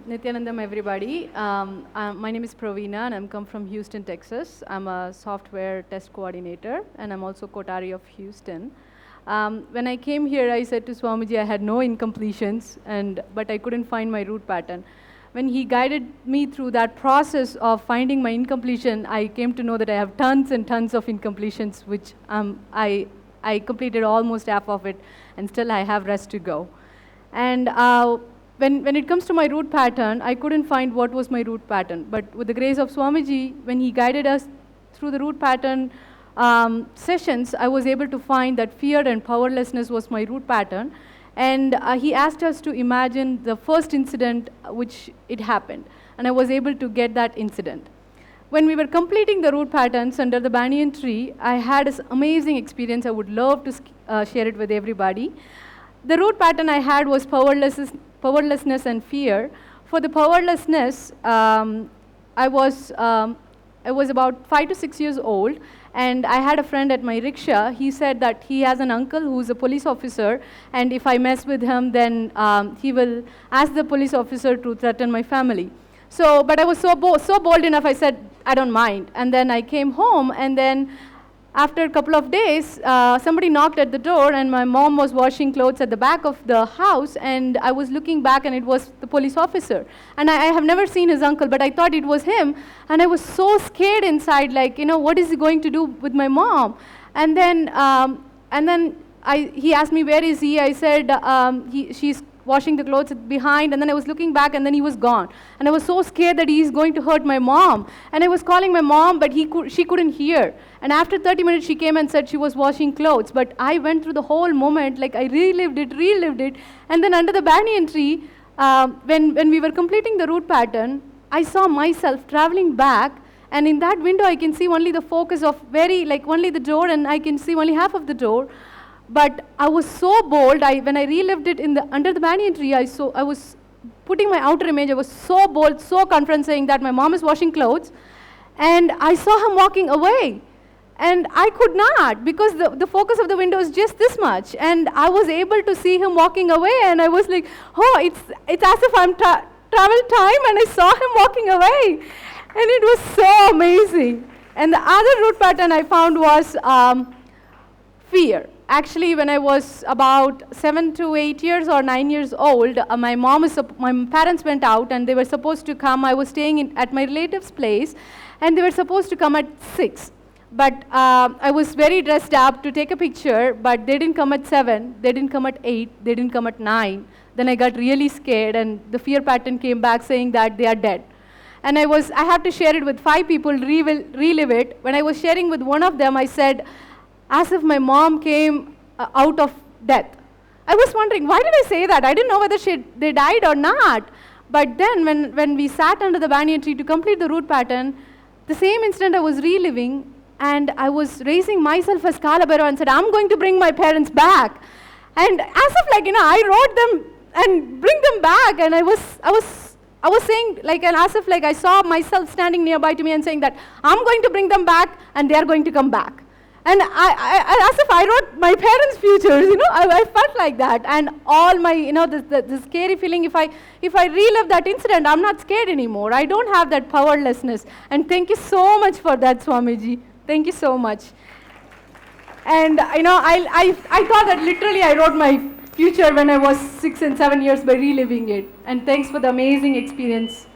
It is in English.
Nithyananda, everybody. My name is Praveena and I'm come from Houston, Texas. I'm a software test coordinator and I'm also Kotari of Houston. When I came here, I said to Swamiji I had no incompletions, but I couldn't find my root pattern. When he guided me through that process of finding my incompletion, I came to know that I have tons and tons of incompletions, which I completed almost half of it, and still I have rest to go. And when it comes to my root pattern, I couldn't find what was my root pattern. But with the grace of Swamiji, when he guided us through the root pattern sessions, I was able to find that fear and powerlessness was my root pattern. And he asked us to imagine the first incident which it happened. And I was able to get that incident. When we were completing the root patterns under the banyan tree, I had this amazing experience. I would love to share it with everybody. The root pattern I had was powerlessness and fear. For the powerlessness, I was about 5 to 6 years old, and I had a friend at my rickshaw. He said that he has an uncle who's a police officer, and if I mess with him, then he will ask the police officer to threaten my family. But I was so bold enough, I said, I don't mind. And then I came home, and then after a couple of days, somebody knocked at the door, and my mom was washing clothes at the back of the house, and I was looking back, and it was the police officer. And I have never seen his uncle, but I thought it was him, and I was so scared inside, like, what is he going to do with my mom? And then he asked me, where is he? I said, she's washing the clothes behind, and then I was looking back, and then he was gone. And I was so scared that he's going to hurt my mom. And I was calling my mom, but she couldn't hear. And after 30 minutes, she came and said she was washing clothes. But I went through the whole moment, like I relived it. And then under the banyan tree, when we were completing the root pattern, I saw myself traveling back. And in that window, I can see only the focus of only the door, and I can see only half of the door. But I was so bold. When I relived it under the banyan tree, I was putting my outer image. I was so bold, so confident, saying that my mom is washing clothes, and I saw him walking away, and I could not, because the focus of the window is just this much, and I was able to see him walking away, and I was like, oh, it's as if I'm travel time, and I saw him walking away, and it was so amazing. And the other root pattern I found was fear. Actually, when I was about 7 to 8 years or 9 years old, my parents went out and they were supposed to come. I was staying at my relative's place, and they were supposed to come at 6. But I was very dressed up to take a picture, but they didn't come at 7, they didn't come at 8, they didn't come at 9. Then I got really scared, and the fear pattern came back saying that they are dead. And I have to share it with 5 people, relive it. When I was sharing with one of them, I said, as if my mom came out of death. I was wondering, why did I say that? I didn't know whether they died or not. But then when we sat under the banyan tree to complete the root pattern, the same instant I was reliving, and I was raising myself as Kalabhairava and said, I'm going to bring my parents back. And as if I wrote them and bring them back, and I was saying, and as if I saw myself standing nearby to me and saying that I'm going to bring them back, and they are going to come back. And as if I wrote my parents' futures, I felt like that. And all my, the scary feeling, if I relive that incident, I'm not scared anymore. I don't have that powerlessness. And thank you so much for that, Swamiji. Thank you so much. And, I thought that literally I wrote my future when I was 6 and 7 years by reliving it. And thanks for the amazing experience.